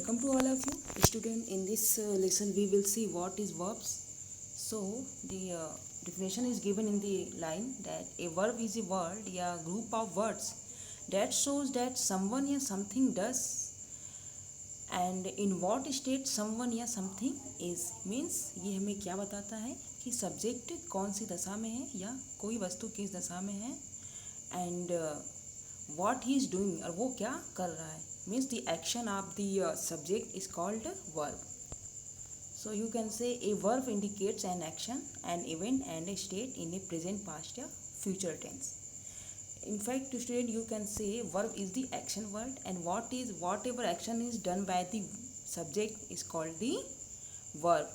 welcome to all of you student. In this lesson we will see what is verbs. So the definition is given in the line that a verb is a word या group of words that shows that someone या something does and in what state someone या something is. means ये हमें क्या बताता है कि subject कौन सी दशा में है या कोई वस्तु किस दशा में है and what he is doing और वो क्या कर रहा है. means the action of the subject is called verb. So you can say a verb indicates an action, an event and a state in a present, past या future tense. In fact, student, you can say verb is the action word and whatever action is done by the subject is called the verb,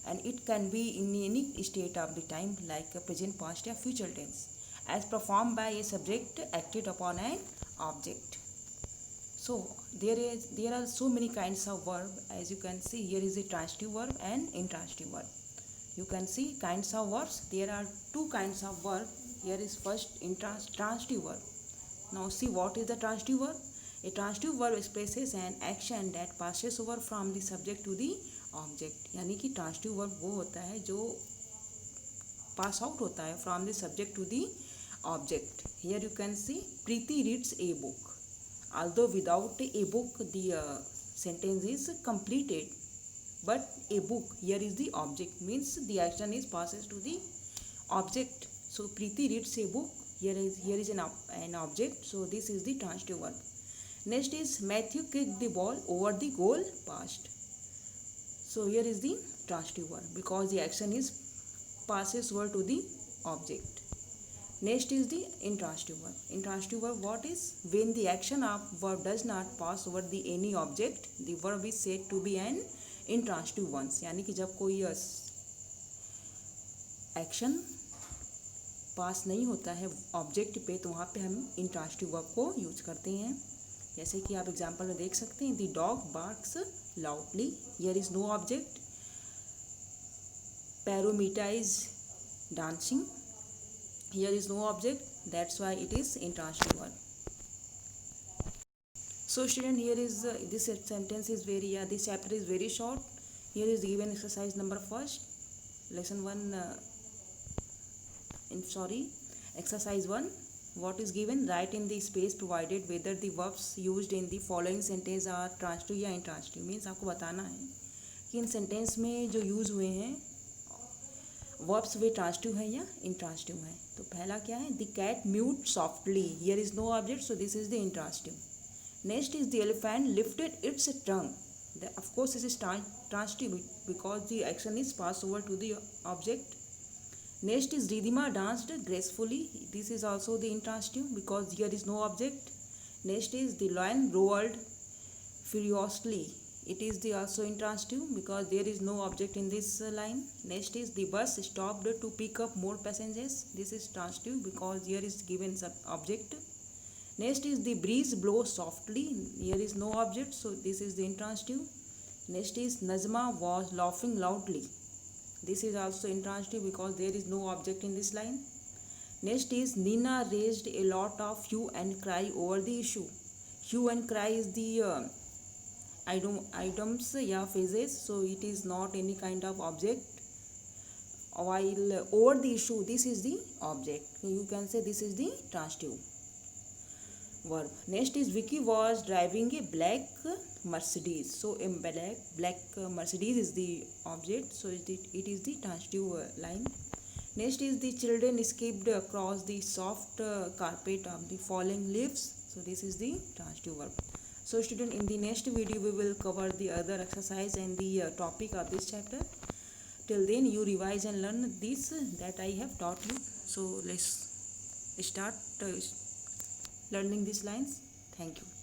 and it can be in any state of the time like a present, past या future tense as performed by a subject acted upon an object. So there are so many kinds of verb. As you can see, here is a transitive verb and intransitive verb. You can see kinds of verbs. There are two kinds of verb. Here is first transitive verb. Now see what is the transitive verb. A transitive verb expresses an action that passes over from the subject to the object. यानी कि transitive verb वो होता है जो pass out होता है from the subject to the object. Here you can see Preeti reads a book. Although without a book the sentence is completed, but a book, here is the object, means the action is passes to the object. So Preeti reads a book. Here is an object. So this is the transitive verb. Next is Matthew kicked the ball over the goal post. So here is the transitive verb because the action is passes over to the object. Next is the intransitive verb. Intransitive verb what is? When the action of verb does not pass over the any object, the verb is said to be an intransitive one. यानी कि जब कोई action पास नहीं होता है object पे तो वहाँ पे हम intransitive verb को यूज करते हैं. जैसे कि आप एग्जांपल में देख सकते हैं, the dog barks loudly. Here is no object. Paramita is dancing. Here is no object, that's why it is intransitive verb. So student, here is this sentence is this chapter is very short. Here is given exercise number first, lesson 1 exercise 1. What is given? Write in the space provided whether the verbs used in the following sentence are transitive या intransitive. means आपको बताना है कि इन sentence में जो use हुए हैं verbs वे transitive है या इंट्रांसिटिव है. तो पहला क्या है? The cat mewed softly. Here is no object, so this is the intransitive. Next is the elephant lifted its tongue. Of course this is transitive because the action is pass over to the object. Next is Ridhima danced gracefully. This is also the intransitive because here is no object. Next is the lion roared furiously. It is the also intransitive because there is no object in this line. Next is the bus stopped to pick up more passengers. This is transitive because here is given some object. Next is the breeze blows softly. Here is no object, so this is the intransitive. Next is Najma was laughing loudly. This is also intransitive because there is no object in this line. Next is Nina raised a lot of hue and cry over the issue. Hue and cry is the items या phases, so it is not any kind of object. While over the issue, this is the object. So you can say this is the transitive verb. Next is Vicky was driving a black Mercedes. So a black Mercedes is the object, so it is the transitive line. Next is the children skipped across the soft carpet of the falling leaves. So this is the transitive verb. So student, in the next video we will cover the other exercise and the topic of this chapter. Till then you revise and learn this that I have taught you. So let's start learning these lines. Thank you.